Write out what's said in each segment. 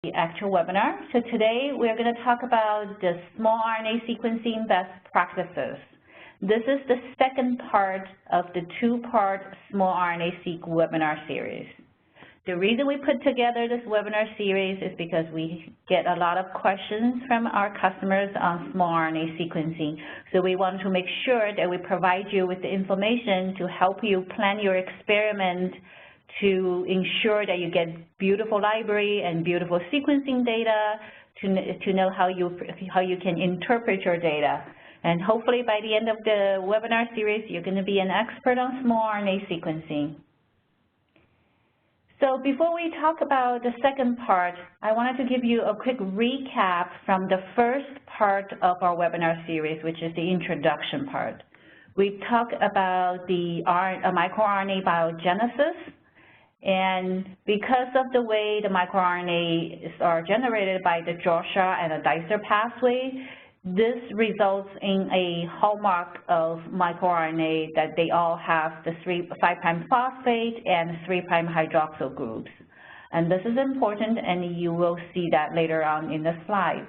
the actual webinar. So today we're going to talk about the small RNA sequencing best practices. This is the second part of the two-part Small RNA-Seq webinar series. The reason we put together this webinar series is because we get a lot of questions from our customers on small RNA sequencing. So we want to make sure that we provide you with the information to help you plan your experiment to ensure that you get beautiful library and beautiful sequencing data to know how you can interpret your data. And hopefully by the end of the webinar series, you're going to be an expert on small RNA sequencing. So before we talk about the second part, I wanted to give you a quick recap from the first part of our webinar series, which is the introduction part. We talked about the microRNA biogenesis, and because of the way the microRNAs are generated by the Joshua and the dicer pathway, this results in a hallmark of microRNA that they all have the 5' phosphate and 3' hydroxyl groups. And this is important, and you will see that later on in the slides.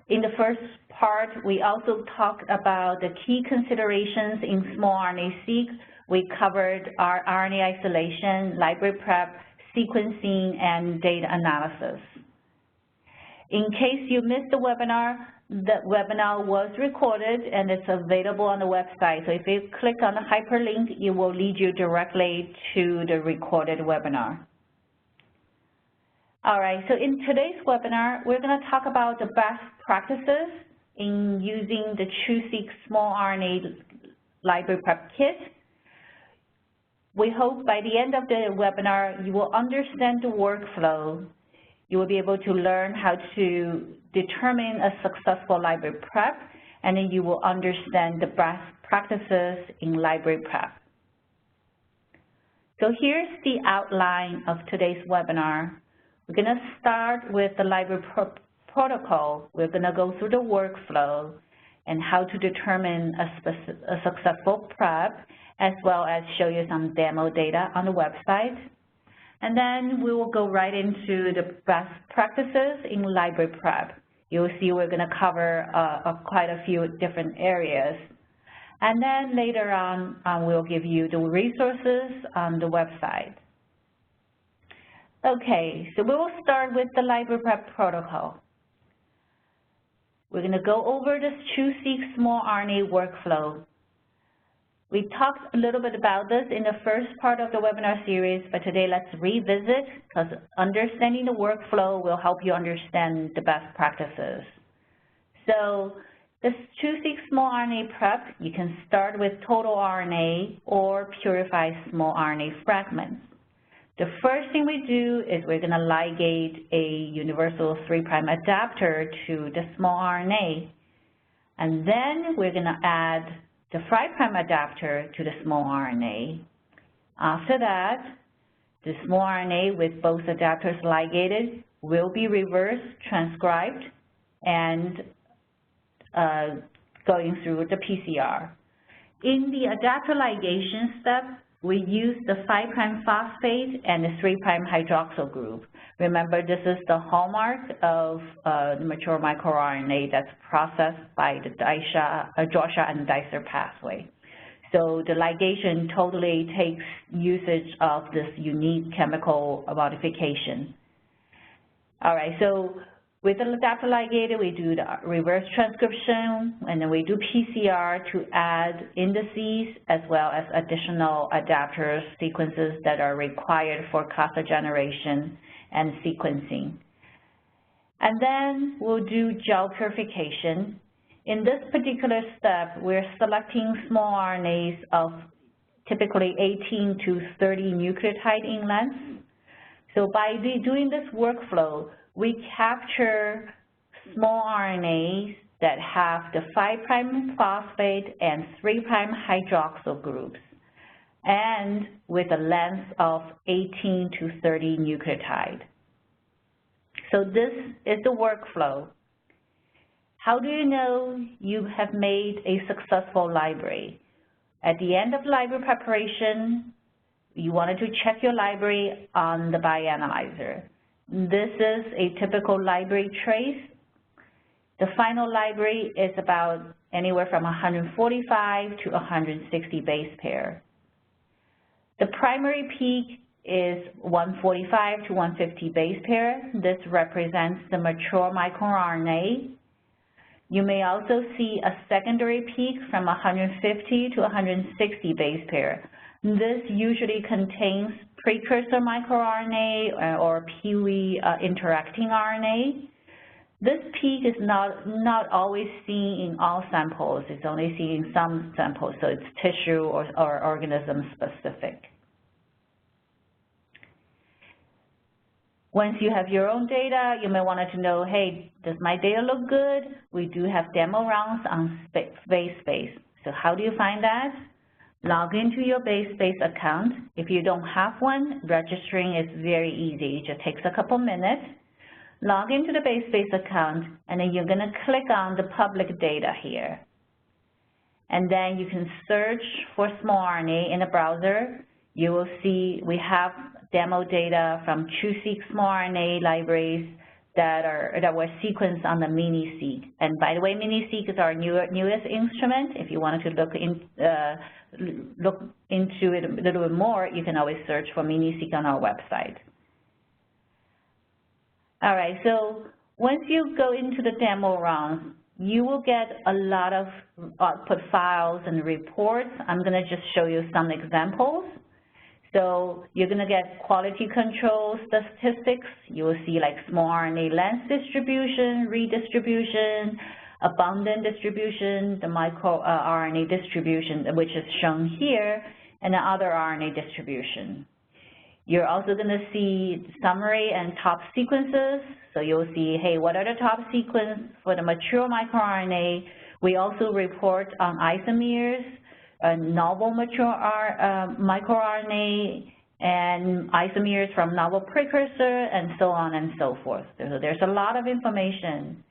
In the first part, we also talked about the key considerations in small RNA-Seq. We covered our RNA isolation, library prep, sequencing, and data analysis. In case you missed the webinar was recorded and it's available on the website. So if you click on the hyperlink, it will lead you directly to the recorded webinar. All right, so in today's webinar, we're going to talk about the best practices in using the TruSeq Small RNA Library Prep Kit. We hope by the end of the webinar, you will understand the workflow. You will be able to learn how to determine a successful library prep, and then you will understand the best practices in library prep. So here's the outline of today's webinar. We're going to start with the library protocol. We're going to go through the workflow and how to determine a successful prep, as well as show you some demo data on the website. And then we will go right into the best practices in library prep. You'll see we're going to cover quite a few different areas. And then later on, we'll give you the resources on the website. Okay, so we will start with the library prep protocol. We're going to go over this TruSeq Small RNA workflow. We talked a little bit about this in the first part of the webinar series, but today let's revisit, because understanding the workflow will help you understand the best practices. So this TruSeq Small RNA prep, you can start with total RNA or purify small RNA fragments. The first thing we do is we're going to ligate a universal 3' adapter to the small RNA, and then we're going to add the 5' adapter to the small RNA. After that, the small RNA with both adapters ligated will be reverse transcribed and going through the PCR. In the adapter ligation step, we use the 5' phosphate and the 3' hydroxyl group. Remember, this is the hallmark of the mature microRNA that's processed by the Joshua and dicer pathway. So the ligation totally takes usage of this unique chemical modification. All right, so with the adapter ligated, we do the reverse transcription, and then we do PCR to add indices as well as additional adapter sequences that are required for CASA generation and sequencing. And then we'll do gel purification. In this particular step, we're selecting small RNAs of typically 18 to 30 nucleotide in length. So by doing this workflow, we capture small RNAs that have the 5' phosphate and 3' hydroxyl groups, and with a length of 18 to 30 nucleotide. So this is the workflow. How do you know you have made a successful library? At the end of library preparation, you wanted to check your library on the bioanalyzer. this is a typical library trace. The final library is about anywhere from 145 to 160 base pair. The primary peak is 145 to 150 base pair. This represents the mature microRNA. You may also see a secondary peak from 150 to 160 base pair. This usually contains precursor microRNA or PUE interacting RNA. This peak is not always seen in all samples. It's only seen in some samples, so it's tissue or organism specific. Once you have your own data, you may want to know, hey, does my data look good? We do have demo rounds on BaseSpace. So how do you find that? Log into your BaseSpace account. If you don't have one, registering is very easy. It just takes a couple minutes. Log into the BaseSpace account, and then you're going to click on the public data here. And then you can search for small RNA in the browser. You will see we have demo data from TruSeq Small RNA libraries that were sequenced on the mini-seq. And by the way, mini-seq is our newest instrument. If you wanted to look into it a little bit more, you can always search for mini-seq on our website. All right, so once you go into the demo round, you will get a lot of output files and reports. I'm going to just show you some examples. So you're going to get quality control statistics. You will see like small RNA length distribution, redistribution, abundant distribution, the microRNA distribution, which is shown here, and the other RNA distribution. You're also going to see summary and top sequences. So you'll see, hey, what are the top sequences for the mature microRNA? We also report on isomers, novel mature microRNA, and isomers from novel precursor, and so on and so forth. So there's a lot of information.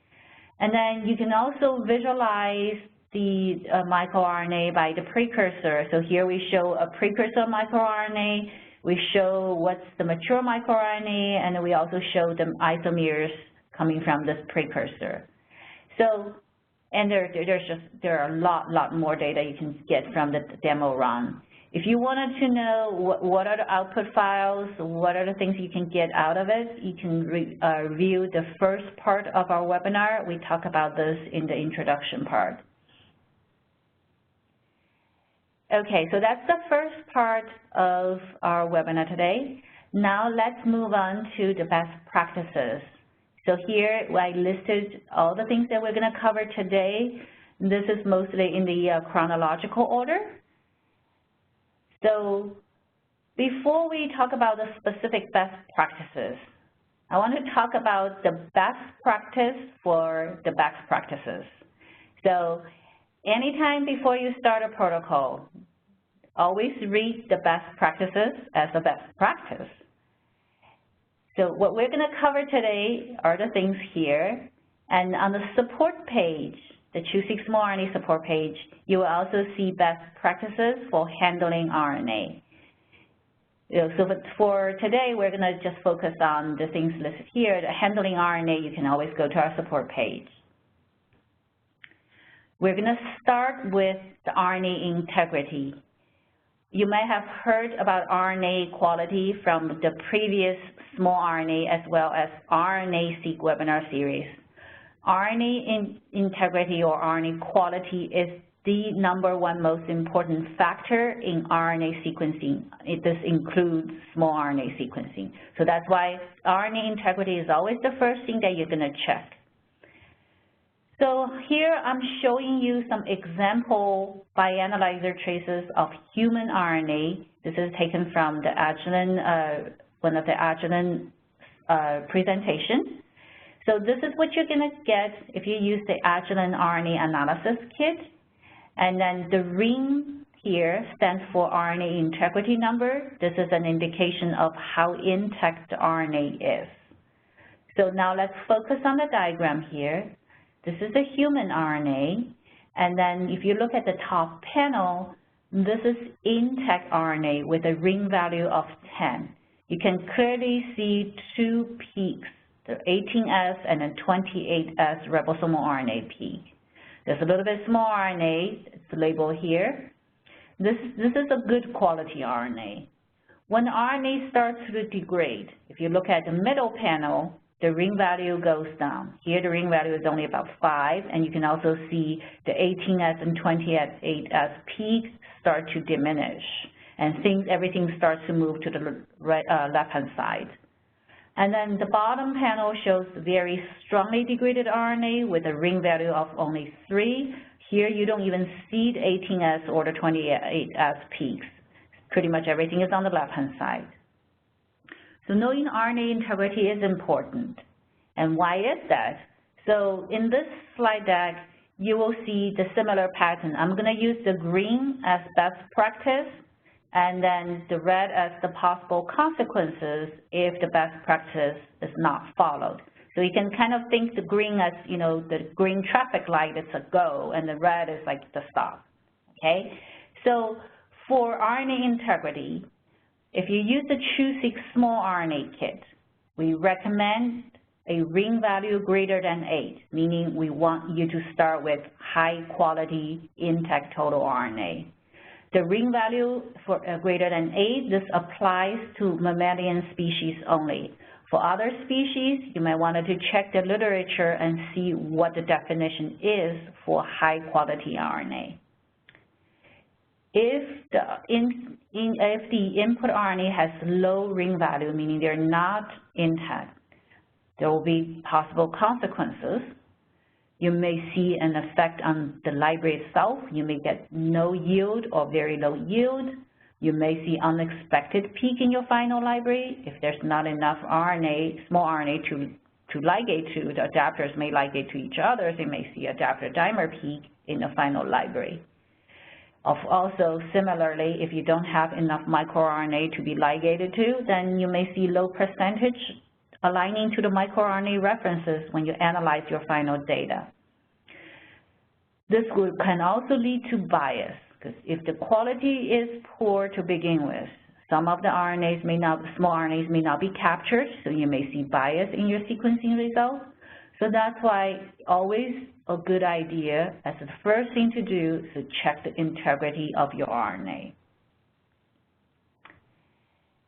And then you can also visualize the microRNA by the precursor. So here we show a precursor microRNA. We show what's the mature microRNA, and then we also show the isomers coming from this precursor. So, and there are a lot more data you can get from the demo run. If you wanted to know what are the output files, what are the things you can get out of it, you can review the first part of our webinar. We talk about this in the introduction part. Okay, so that's the first part of our webinar today. Now let's move on to the best practices. So here I listed all the things that we're going to cover today. This is mostly in the chronological order. So before we talk about the specific best practices, I want to talk about the best practice for the best practices. So anytime before you start a protocol, always read the best practices as a best practice. So what we're going to cover today are the things here. And on the support page, the TruSeq Small RNA support page, you will also see best practices for handling RNA. So for today, we're going to just focus on the things listed here. The handling RNA, you can always go to our support page. We're going to start with the RNA integrity. You may have heard about RNA quality from the previous Small RNA as well as RNA-Seq webinar series. RNA integrity or RNA quality is the #1 most important factor in RNA sequencing. This includes small RNA sequencing. So that's why RNA integrity is always the first thing that you're going to check. So here I'm showing you some example bioanalyzer traces of human RNA. This is taken from the Agilent, one of the Agilent presentation. So this is what you're going to get if you use the Agilent RNA analysis kit. And then the ring here stands for RNA integrity number. This is an indication of how intact the RNA is. So now let's focus on the diagram here. This is a human RNA, and then if you look at the top panel, this is intact RNA with a ring value of 10. you can clearly see two peaks, the 18S and then 28S ribosomal RNA peak. There's a little bit small RNA, it's labeled here. This is a good quality RNA. When RNA starts to degrade, if you look at the middle panel, the ring value goes down. Here the ring value is only about 5, and you can also see the 18S and 28S peaks start to diminish, and everything starts to move to the left-hand side. And then the bottom panel shows very strongly degraded RNA with a ring value of only 3. Here you don't even see the 18S or the 28S peaks. Pretty much everything is on the left-hand side. So knowing RNA integrity is important. And why is that? So in this slide deck, you will see the similar pattern. I'm going to use the green as best practice, and then the red as the possible consequences if the best practice is not followed. So you can kind of think the green as, you know, the green traffic light is a go, and the red is like the stop, okay? So for RNA integrity, if you use the TruSeq Small RNA kit, we recommend a ring value greater than 8, meaning we want you to start with high quality intact total RNA. The ring value for greater than 8, this applies to mammalian species only. For other species, you might want to check the literature and see what the definition is for high quality RNA. If the input RNA has low ring value, meaning they're not intact, there will be possible consequences. You may see an effect on the library itself. You may get no yield or very low yield. You may see unexpected peak in your final library. If there's not enough RNA, small RNA to ligate to, the adapters may ligate to each other, so you may see adapter dimer peak in the final library. Also, similarly, if you don't have enough microRNA to be ligated to, then you may see low percentage aligning to the microRNA references when you analyze your final data. This can also lead to bias, because if the quality is poor to begin with, some of the RNAs small RNAs may not be captured, so you may see bias in your sequencing results. So that's why always a good idea, as the first thing to do, is to check the integrity of your RNA.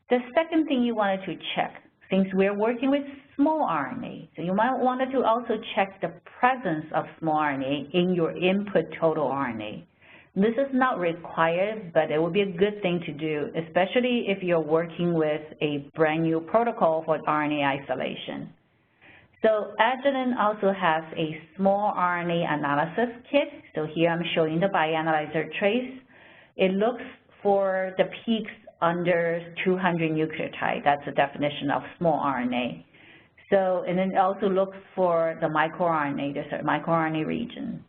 The second thing you wanted to check, since we're working with small RNA, so you might want to also check the presence of small RNA in your input total RNA. This is not required, but it would be a good thing to do, especially if you're working with a brand new protocol for RNA isolation. So Agilent also has a small RNA analysis kit. So here I'm showing the bioanalyzer trace. It looks for the peaks under 200 nucleotide. That's the definition of small RNA. So, and then it also looks for the microRNA, the microRNA region.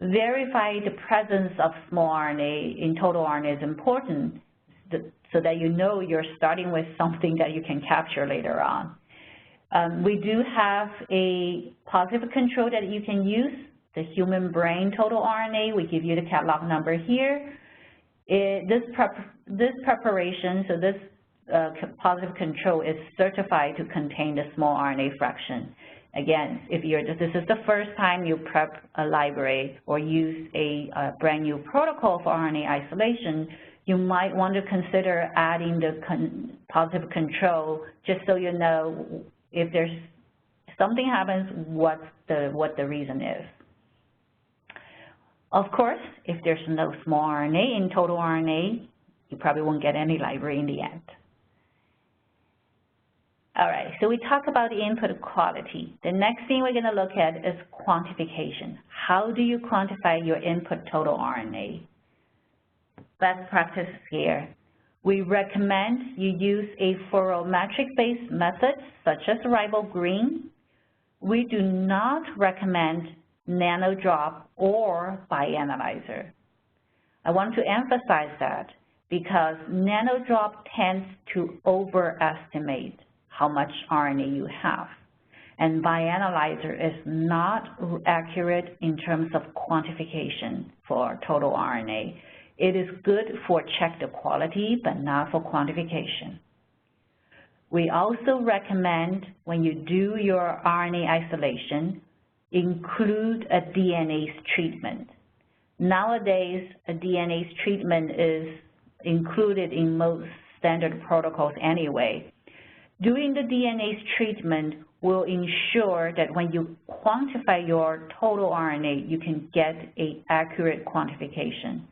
Verify the presence of small RNA in total RNA is important so that you know you're starting with something that you can capture later on. We do have a positive control that you can use, the human brain total RNA. We give you the catalog number here. This preparation, so this positive control is certified to contain the small RNA fraction. Again, if this is the first time you prep a library or use a brand new protocol for RNA isolation, you might want to consider adding the positive control just so you know if there's something happens, what the reason is. Of course, if there's no small RNA in total RNA, you probably won't get any library in the end. All right, so we talk about the input quality. The next thing we're going to look at is quantification. How do you quantify your input total RNA? Best practice here. We recommend you use a fluorometric-based method, such as RiboGreen. We do not recommend nanodrop or bioanalyzer. I want to emphasize that because nanodrop tends to overestimate how much RNA you have, and bioanalyzer is not accurate in terms of quantification for total RNA. It is good for check the quality, but not for quantification. We also recommend when you do your RNA isolation, include a DNase treatment. Nowadays, a DNase treatment is included in most standard protocols anyway. Doing the DNase treatment will ensure that when you quantify your total RNA, you can get an accurate quantification.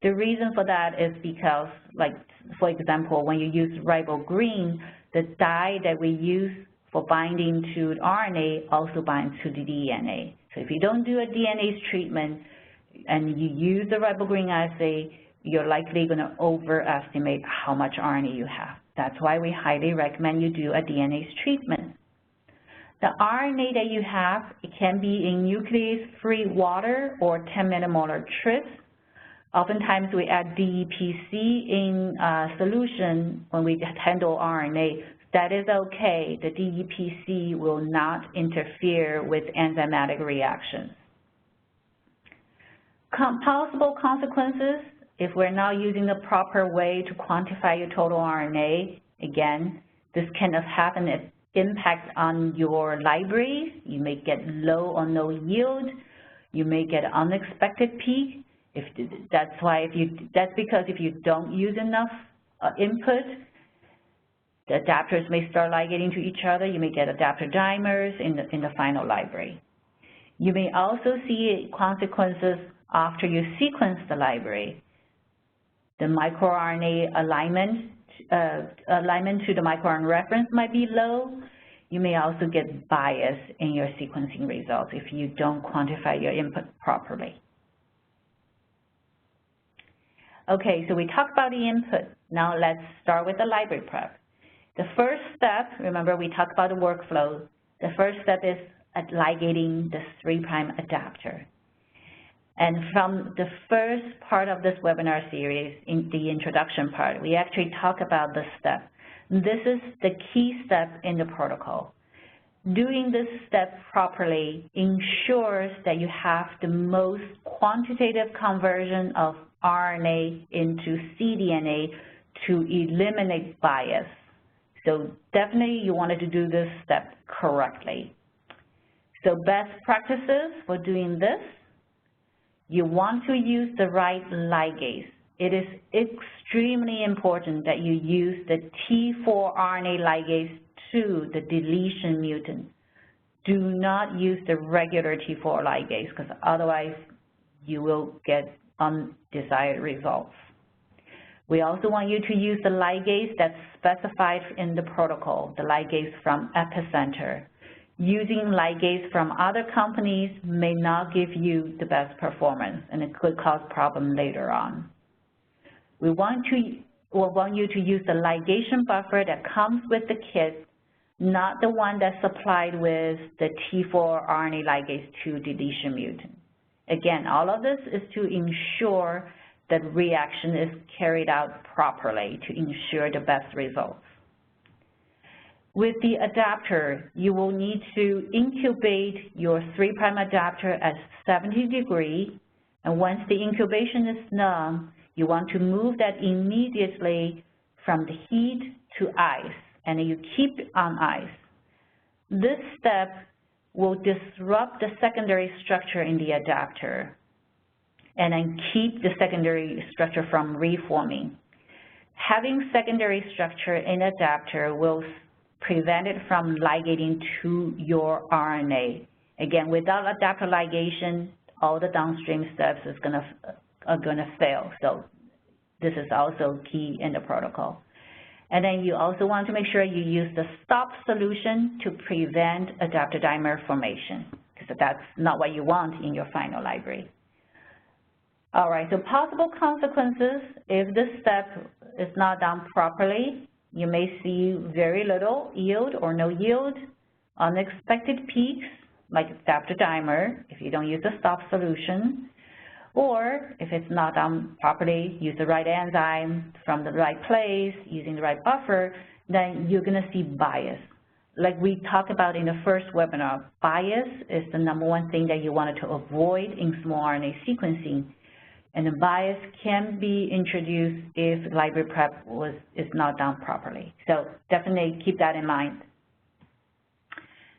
The reason for that is because, like, for example, when you use ribogreen, the dye that we use for binding to RNA also binds to the DNA. So if you don't do a DNase treatment and you use the ribogreen assay, you're likely going to overestimate how much RNA you have. That's why we highly recommend you do a DNase treatment. The RNA that you have, it can be in nuclease-free water or 10 millimolar tris. Oftentimes we add DEPC in solution when we handle RNA. That is okay. The DEPC will not interfere with enzymatic reactions. Possible consequences, if we're not using the proper way to quantify your total RNA, again, this can have an impact on your libraries. You may get low or no yield. You may get unexpected peak. That's because if you don't use enough input, the adapters may start ligating to each other. You may get adapter dimers in the final library. You may also see consequences after you sequence the library. The microRNA alignment to the microRNA reference might be low. You may also get bias in your sequencing results if you don't quantify your input properly. Okay, so we talked about the input. Now let's start with the library prep. The first step, remember we talked about the workflow. The first step is ligating the 3' adapter. And from the first part of this webinar series, in the introduction part, we actually talk about this step. This is the key step in the protocol. Doing this step properly ensures that you have the most quantitative conversion of RNA into cDNA to eliminate bias. So definitely you wanted to do this step correctly. So best practices for doing this, you want to use the right ligase. It is extremely important that you use the T4 RNA ligase to the deletion mutant. Do not use the regular T4 ligase because otherwise you will get undesired results. We also want you to use the ligase that's specified in the protocol, the ligase from Epicenter. Using ligase from other companies may not give you the best performance, and it could cause problems later on. We want you to use the ligation buffer that comes with the kit, not the one that's supplied with the T4 RNA ligase 2 deletion mutant. Again, all of this is to ensure that reaction is carried out properly to ensure the best results. With the adapter, you will need to incubate your 3' adapter at 70 degrees, and once the incubation is done, you want to move that immediately from the heat to ice, and you keep it on ice. This step will disrupt the secondary structure in the adapter and then keep the secondary structure from reforming. Having secondary structure in adapter will prevent it from ligating to your RNA. Again, without adapter ligation, all the downstream steps are gonna fail. So this is also key in the protocol. And then you also want to make sure you use the stop solution to prevent adapter dimer formation, because that's not what you want in your final library. All right, so possible consequences, if this step is not done properly, you may see very little yield or no yield, unexpected peaks, like adapter dimer, if you don't use the stop solution, or if it's not done properly, use the right enzyme from the right place, using the right buffer, then you're gonna see bias. Like we talked about in the first webinar, bias is the #1 thing that you wanted to avoid in small RNA sequencing. and the bias can be introduced if library prep is not done properly. So definitely keep that in mind.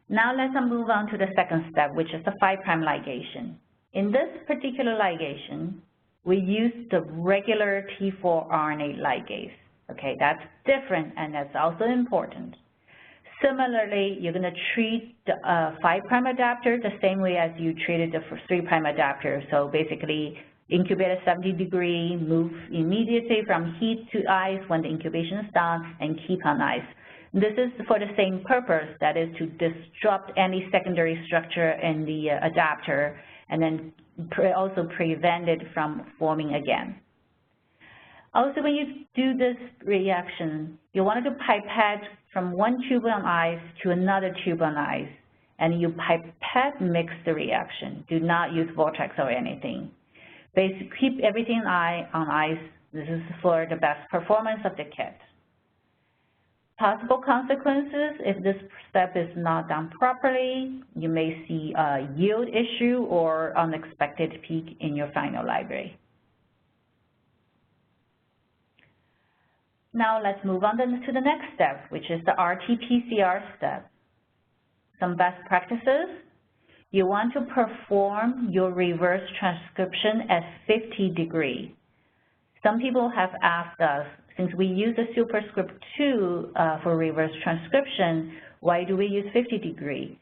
Now let's move on to the second step, which is the 5' ligation. In this particular ligation, we use the regular T4 RNA ligase. Okay, that's different and that's also important. Similarly, you're going to treat the 5' adapter the same way as you treated the 3' adapter. So basically, incubate at 70 degrees, move immediately from heat to ice when the incubation is done, and keep on ice. This is for the same purpose, that is to disrupt any secondary structure in the adapter, and then also prevent it from forming again. Also, when you do this reaction, you want to pipette from one tube on ice to another tube on ice, and you pipette mix the reaction. Do not use vortex or anything. Basically, keep everything on ice. This is for the best performance of the kit. Possible consequences, if this step is not done properly, you may see a yield issue or unexpected peak in your final library. Now let's move on to the next step, which is the RTPCR step. Some best practices. You want to perform your reverse transcription at 50 degrees. Some people have asked us, since we use the superscript 2 for reverse transcription, why do we use 50 degrees?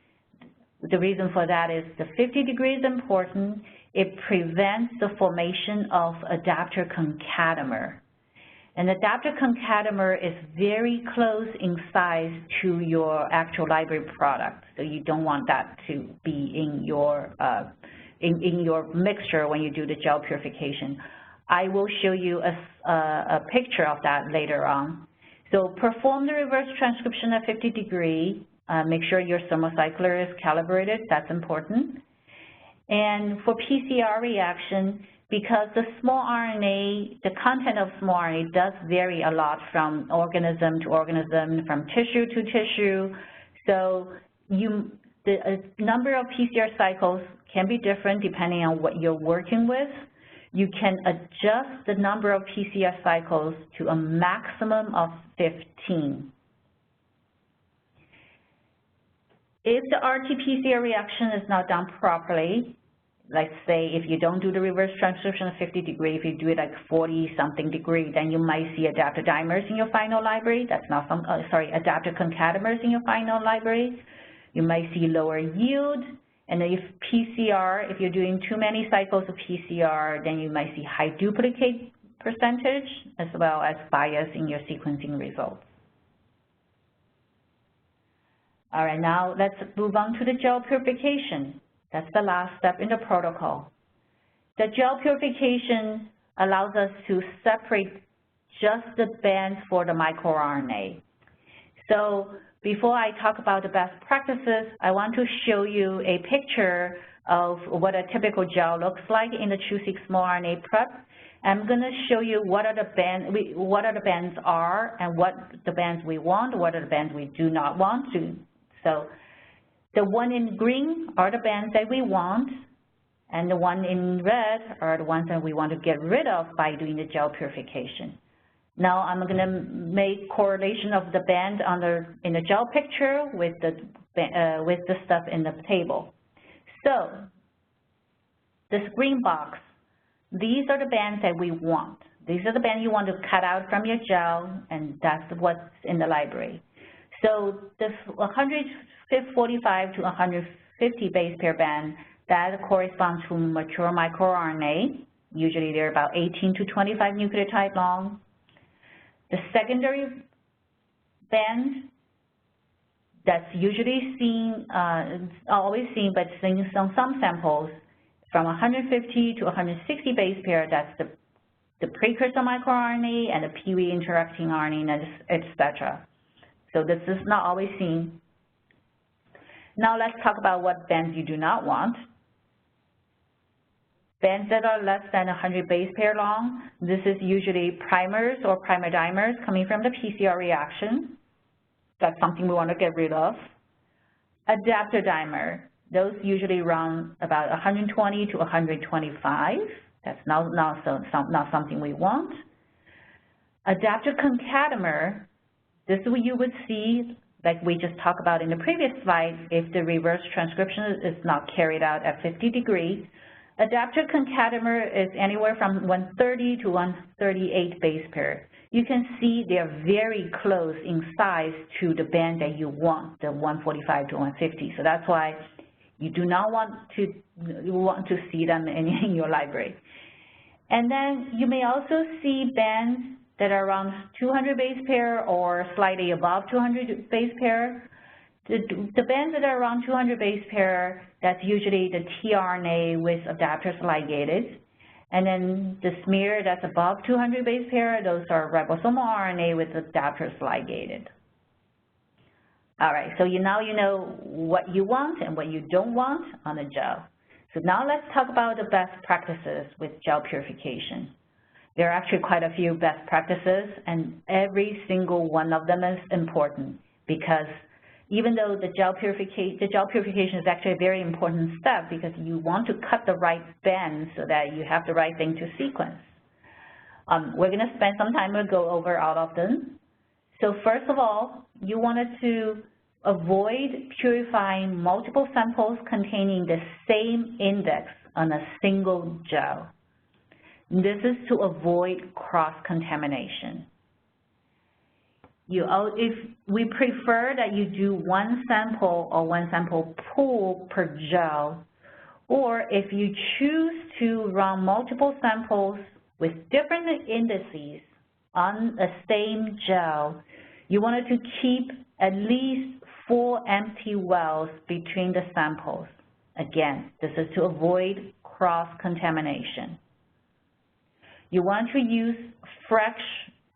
The reason for that is the 50 degrees is important. It prevents the formation of adapter concatemer. An adapter concatemer is very close in size to your actual library product, so you don't want that to be in your mixture when you do the gel purification. I will show you a picture of that later on. So perform the reverse transcription at 50 degrees. Make sure your thermocycler is calibrated. That's important. And for PCR reaction, because the small RNA, the content of small RNA does vary a lot from organism to organism, from tissue to tissue. So the number of PCR cycles can be different depending on what you're working with. You can adjust the number of PCR cycles to a maximum of 15. If the RT-PCR reaction is not done properly, let's say if you don't do the reverse transcription at 50 degrees, if you do it like 40-something degrees, then you might see adapter dimers in your final library. That's not adapter concatemers in your final library. You might see lower yield. And if PCR, if you're doing too many cycles of PCR, then you might see high duplicate percentage as well as bias in your sequencing results. All right, now let's move on to the gel purification. That's the last step in the protocol. The gel purification allows us to separate just the bands for the microRNA. So before I talk about the best practices, I want to show you a picture of what a typical gel looks like in the TruSeq Small RNA prep. I'm going to show you what are the bands are and what the bands we want, what are the bands we do not want to. So the one in green are the bands that we want, and the one in red are the ones that we want to get rid of by doing the gel purification. Now I'm going to make correlation of the band in the gel picture with the stuff in the table. So this green box, these are the bands that we want. These are the bands you want to cut out from your gel, and that's what's in the library. So this 145 to 150 base pair band, that corresponds to mature microRNA. Usually they're about 18 to 25 nucleotide long. The secondary band that's usually seen, always seen, but seen on some samples, from 150 to 160 base pair, that's the precursor microRNA and the PV interacting RNA, etc. So this is not always seen. Now let's talk about what bands you do not want. Bands that are less than 100 base pair long, this is usually primers or primer dimers coming from the PCR reaction. That's something we want to get rid of. Adapter dimer, those usually run about 120 to 125. That's not something we want. Adaptive concatemer, this is what you would see, like we just talked about in the previous slide, if the reverse transcription is not carried out at 50 degrees. Adaptive concatemer is anywhere from 130 to 138 base pair. You can see they're very close in size to the band that you want, the 145 to 150. So that's why you do not want to see them in your library. And then you may also see bands that are around 200 base pair or slightly above 200 base pair. The bands that are around 200 base pair, that's usually the tRNA with adapters ligated. And then the smear that's above 200 base pair, those are ribosomal RNA with adapters ligated. All right, so now you know what you want and what you don't want on a gel. So now let's talk about the best practices with gel purification. There are actually quite a few best practices, and every single one of them is important, because even though the gel purification is actually a very important step, because you want to cut the right bend so that you have the right thing to sequence. We're going to spend some time to go over all of them. So first of all, you wanted to avoid purifying multiple samples containing the same index on a single gel. This is to avoid cross-contamination. If we prefer that you do one sample or one sample pool per gel, or if you choose to run multiple samples with different indices on a same gel, you wanted to keep at least 4 empty wells between the samples. Again, this is to avoid cross-contamination. You want to use fresh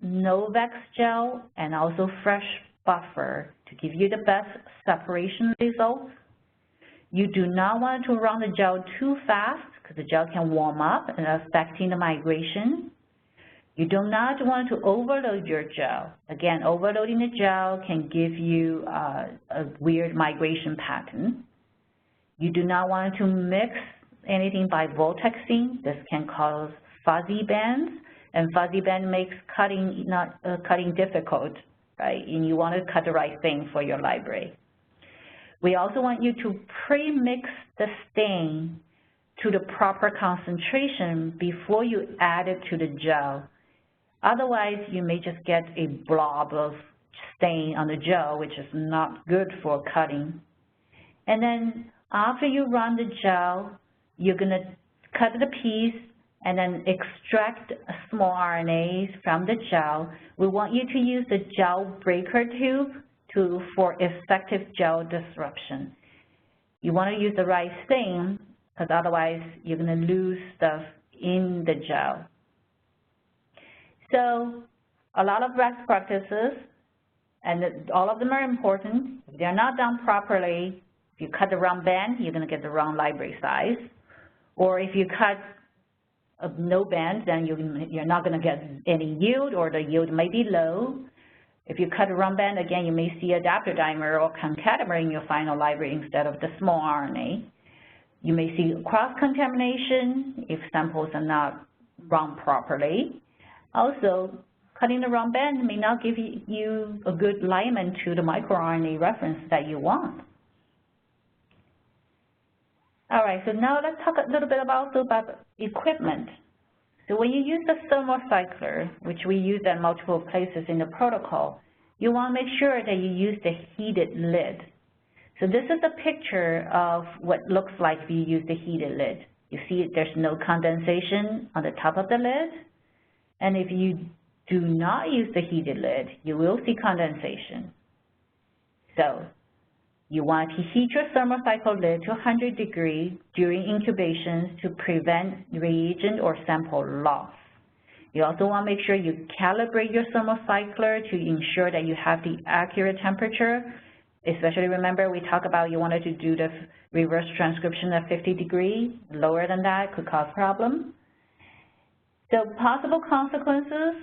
Novex gel and also fresh buffer to give you the best separation results. You do not want to run the gel too fast because the gel can warm up and affecting the migration. You do not want to overload your gel. Again, overloading the gel can give you a weird migration pattern. You do not want to mix anything by vortexing. This can cause fuzzy bands, and fuzzy band makes cutting difficult, right? And you want to cut the right thing for your library. We also want you to pre-mix the stain to the proper concentration before you add it to the gel. Otherwise, you may just get a blob of stain on the gel, which is not good for cutting. And then after you run the gel, you're going to cut the piece and then extract small RNAs from the gel. We want you to use the gel breaker tube for effective gel disruption. You want to use the right thing, because otherwise you're going to lose stuff in the gel. So a lot of best practices, and all of them are important. If they're not done properly, if you cut the wrong band, you're going to get the wrong library size. Or if you cut no band, then you're not going to get any yield, or the yield may be low. If you cut a wrong band, again, you may see adapter dimer or concatemer in your final library instead of the small RNA. You may see cross-contamination if samples are not run properly. Also, cutting the wrong band may not give you a good alignment to the microRNA reference that you want. All right, so now let's talk a little bit about equipment. So when you use the thermocycler, which we use at multiple places in the protocol, you want to make sure that you use the heated lid. So this is a picture of what looks like if you use the heated lid. You see there's no condensation on the top of the lid. And if you do not use the heated lid, you will see condensation. So you want to heat your thermocycle lid to 100 degrees during incubation to prevent reagent or sample loss. You also want to make sure you calibrate your thermocycler to ensure that you have the accurate temperature. Especially remember, we talked about you wanted to do the reverse transcription at 50 degrees. Lower than that could cause problems. So possible consequences,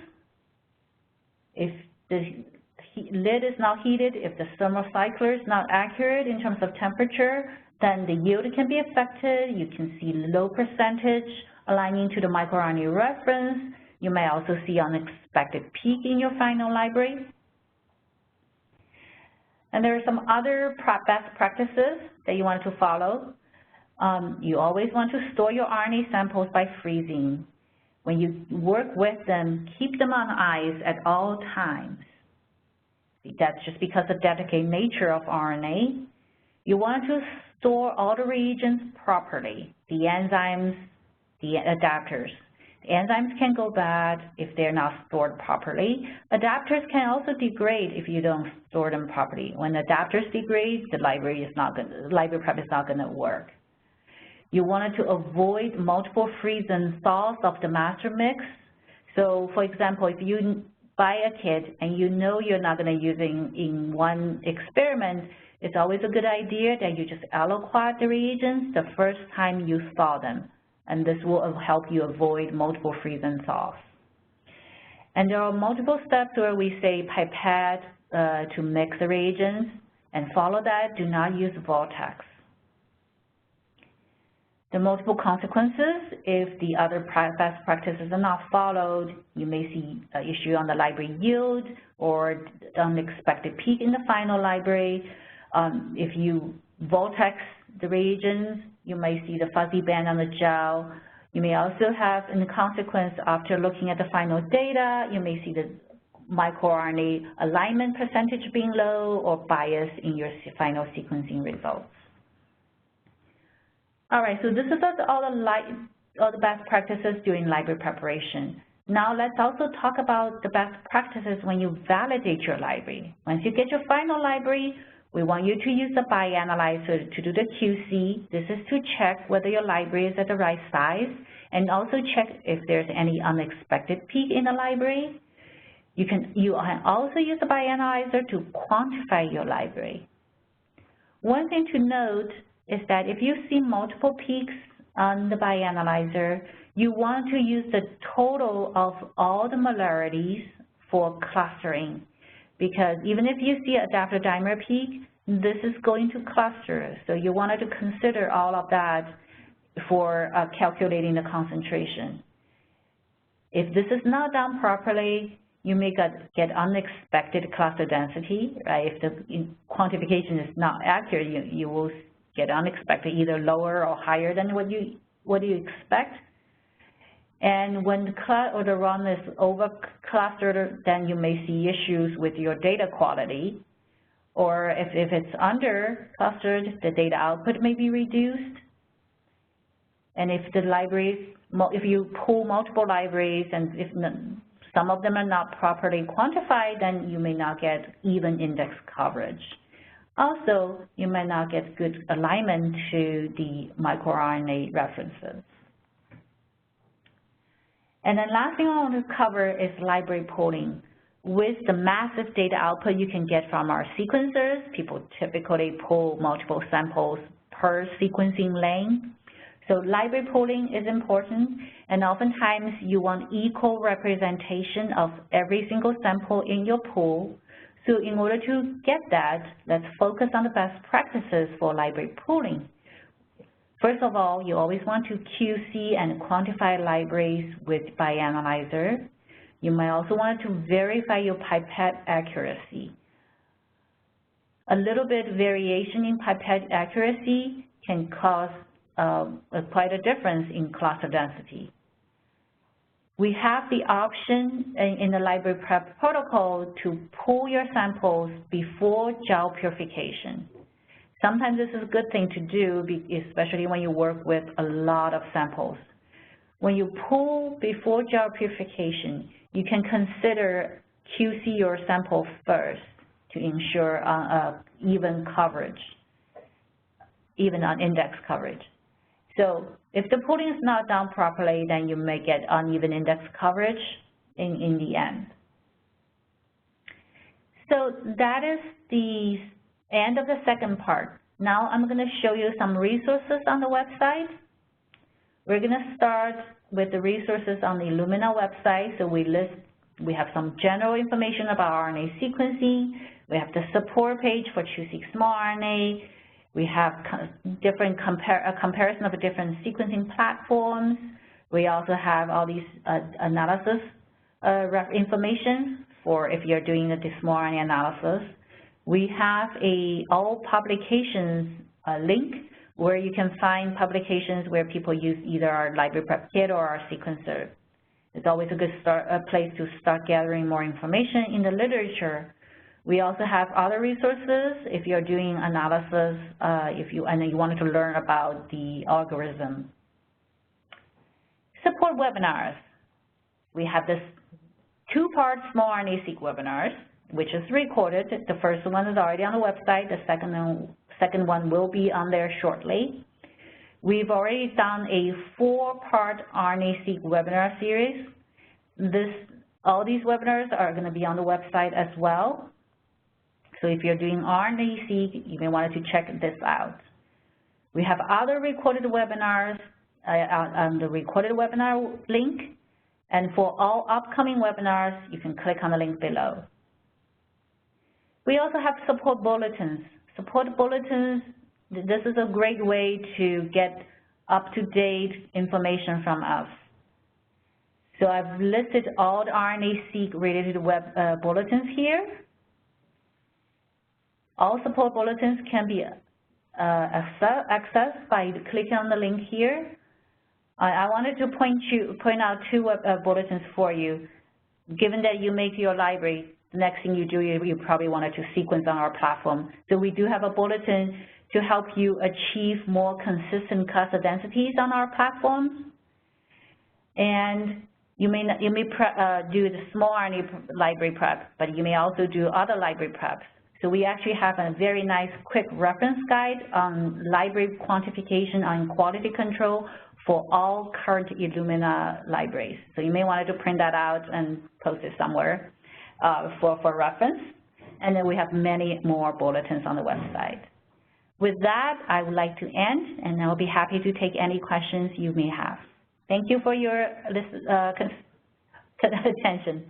if the lid is not heated, if the thermocycler is not accurate in terms of temperature, then the yield can be affected. You can see low percentage aligning to the microRNA reference. You may also see unexpected peak in your final library. And there are some other best practices that you want to follow. You always want to store your RNA samples by freezing. When you work with them, keep them on ice at all times. That's just because of the dedicated nature of RNA. You want to store all the reagents properly, the enzymes, the adapters. The enzymes can go bad if they're not stored properly. Adapters can also degrade if you don't store them properly. When adapters degrade, the library prep is not going to work. You wanted to avoid multiple freeze and thaws of the master mix. So, for example, if you buy a kit and you know you're not going to use it in one experiment, it's always a good idea that you just aliquot the reagents the first time you thaw them. And this will help you avoid multiple freeze and thaws. And there are multiple steps where we say pipette to mix the reagents, and follow that. Do not use vortex. The multiple consequences, if the other best practices are not followed, you may see an issue on the library yield or unexpected peak in the final library. If you vortex the reagents, you may see the fuzzy band on the gel. You may also have, in consequence, after looking at the final data, you may see the microRNA alignment percentage being low or bias in your final sequencing results. All right, so this is all the best practices during library preparation. Now let's also talk about the best practices when you validate your library. Once you get your final library, we want you to use the bioanalyzer to do the QC. This is to check whether your library is at the right size and also check if there's any unexpected peak in the library. You can also use the bioanalyzer to quantify your library. One thing to note is that if you see multiple peaks on the bioanalyzer, you want to use the total of all the molarities for clustering, because even if you see adaptive dimer peak, this is going to cluster. So you wanted to consider all of that for calculating the concentration. If this is not done properly, you may get unexpected cluster density, right? If the quantification is not accurate, you will get unexpected, either lower or higher than what you expect. And when the run is over clustered, then you may see issues with your data quality. Or if it's under clustered, the data output may be reduced. And if the libraries, if you pull multiple libraries and if some of them are not properly quantified, then you may not get even index coverage. Also, you might not get good alignment to the microRNA references. And then last thing I want to cover is library pooling. With the massive data output you can get from our sequencers, people typically pull multiple samples per sequencing lane. So library pooling is important, and oftentimes you want equal representation of every single sample in your pool. So in order to get that, let's focus on the best practices for library pooling. First of all, you always want to QC and quantify libraries with bioanalyzer. You might also want to verify your pipette accuracy. A little bit variation in pipette accuracy can cause quite a difference in cluster density. We have the option in the library prep protocol to pool your samples before gel purification. Sometimes this is a good thing to do, especially when you work with a lot of samples. When you pool before gel purification, you can consider QC your sample first to ensure even coverage, even on index coverage. So if the pooling is not done properly, then you may get uneven index coverage in the end. So that is the end of the second part. Now I'm going to show you some resources on the website. We're going to start with the resources on the Illumina website. So we have some general information about RNA sequencing. We have the support page for TruSeq Small RNA. We have a comparison of the different sequencing platforms. We also have all these analysis information for if you're doing the small RNA analysis. We have a all publications link where you can find publications where people use either our library prep kit or our sequencer. It's always a good place to start gathering more information in the literature. We also have other resources if you're doing analysis, and you wanted to learn about the algorithm. Support webinars. We have this two-part Small RNA-Seq webinars, which is recorded. The first one is already on the website. The second one will be on there shortly. We've already done a 4-part RNA-Seq webinar series. All these webinars are going to be on the website as well. So if you're doing RNA-Seq, you may want to check this out. We have other recorded webinars on the recorded webinar link. And for all upcoming webinars, you can click on the link below. We also have support bulletins. Support bulletins, this is a great way to get up-to-date information from us. So I've listed all the RNA-Seq related bulletins here. All support bulletins can be accessed by clicking on the link here. I wanted to point out 2 bulletins for you. Given that you make your library, the next thing you do, you probably wanted to sequence on our platform. So we do have a bulletin to help you achieve more consistent cluster densities on our platform. And you may do the small RNA library prep, but you may also do other library preps. So we actually have a very nice quick reference guide on library quantification and quality control for all current Illumina libraries. So you may want to print that out and post it somewhere for reference. And then we have many more bulletins on the website. With that, I would like to end, and I'll be happy to take any questions you may have. Thank you for your attention.